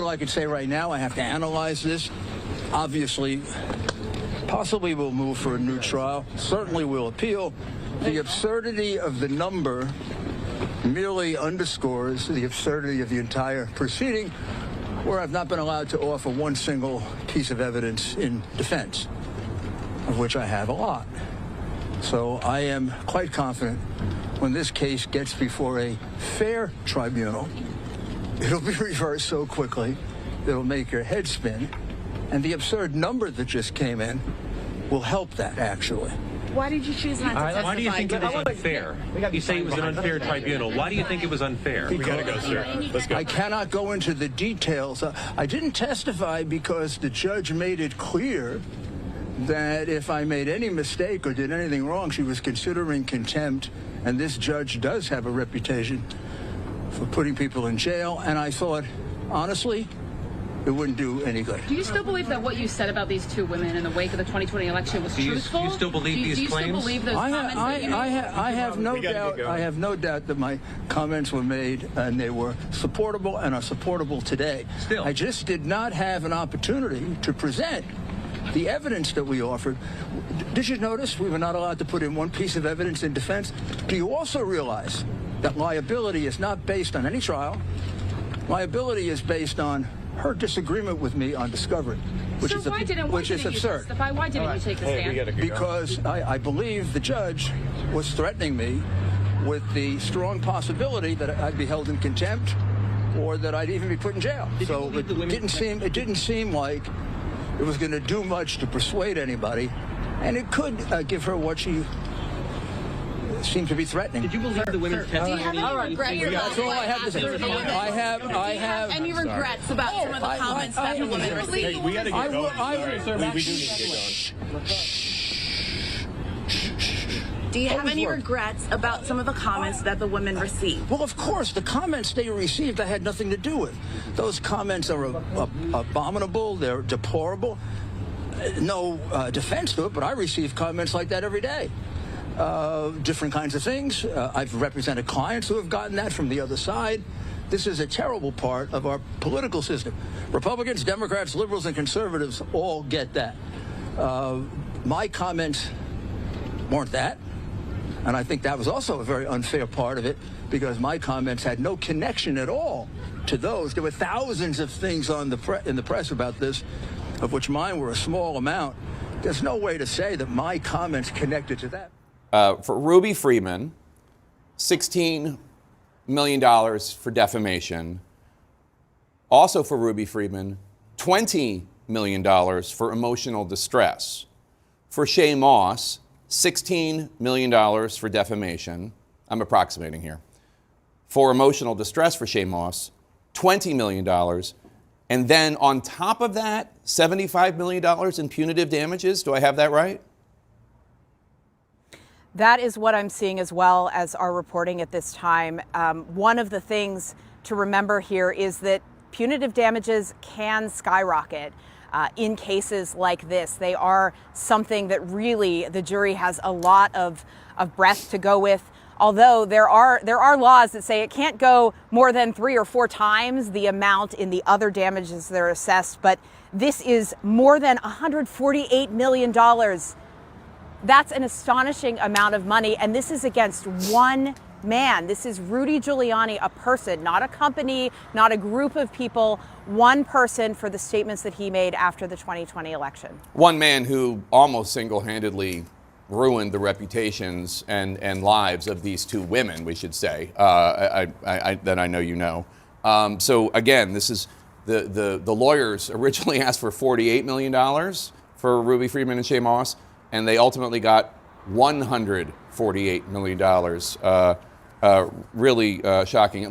all I can say right now. I have to analyze this. Obviously, possibly we'll move for a new trial. Certainly we'll appeal. The absurdity of the number merely underscores the absurdity of the entire proceeding, where I've not been allowed to offer one single piece of evidence in defense, of which I have a lot. So I am quite confident when this case gets before a fair tribunal, it'll be reversed so quickly that it'll make your head spin. And the absurd number that just came in will help that, actually. Why did you choose not to testify? Why do you think it was unfair? You say it was an unfair tribunal. Why do you think it was unfair? Because we gotta go, sir. Let's go. I cannot go into the details. I didn't testify because the judge made it clear that if I made any mistake or did anything wrong, she was considering contempt. And this judge does have a reputation for putting people in jail. And I thought, honestly, it wouldn't do any good. Do you still believe that what you said about these two women in the wake of the 2020 election was truthful? Do you still believe these claims? Do you still believe those comments that you made? I have no doubt. I have no doubt that my comments were made and they were supportable and are supportable today. Still, I just did not have an opportunity to present the evidence that we offered. Did you notice we were not allowed to put in one piece of evidence in defense? Do you also realize that liability is not based on any trial? Liability is based on her disagreement with me on discovery, which is absurd. Why didn't you take the stand? Because I believe the judge was threatening me with the strong possibility that I'd be held in contempt or that I'd even be put in jail. So it didn't seem like it was going to do much to persuade anybody, and it could give her what she seemed to be threatening. Did you believe the women's testimony? Do you have any regrets? That's all I have to say. I have any regrets about some of the comments that the women received? Hey, we gotta get going. We do need to get going. Do you have any regrets about some of the comments that the women received? Well, of course, the comments they received I had nothing to do with. Those comments are abominable. They're deplorable. No defense to it, but I receive comments like that every day. Different kinds of things. I've represented clients who have gotten that from the other side. This is a terrible part of our political system. Republicans, Democrats, liberals, and conservatives all get that. My comments weren't that. And I think that was also a very unfair part of it, because my comments had no connection at all to those. There were thousands of things in the press about this, of which mine were a small amount. There's no way to say that my comments connected to that. For Ruby Freeman, $16 million for defamation. Also for Ruby Freeman, $20 million for emotional distress. For Shay Moss, $16 million for defamation. I'm approximating here. For emotional distress for Shay Moss, $20 million. And then on top of that, $75 million in punitive damages. Do I have that right? That is what I'm seeing as well as our reporting at this time. One of the things to remember here is that punitive damages can skyrocket in cases like this. They are something that really the jury has a lot of breath to go with. Although there are laws that say it can't go more than 3 or 4 times the amount in the other damages that are assessed. But this is more than $148 million. That's an astonishing amount of money, and this is against one man. This is Rudy Giuliani, a person, not a company, not a group of people, one person for the statements that he made after the 2020 election. One man who almost single-handedly ruined the reputations and lives of these two women, we should say, that I know you know. So again, this is the lawyers originally asked for $48 million for Ruby Freeman and Shay Moss, and they ultimately got $148 million. Really shocking.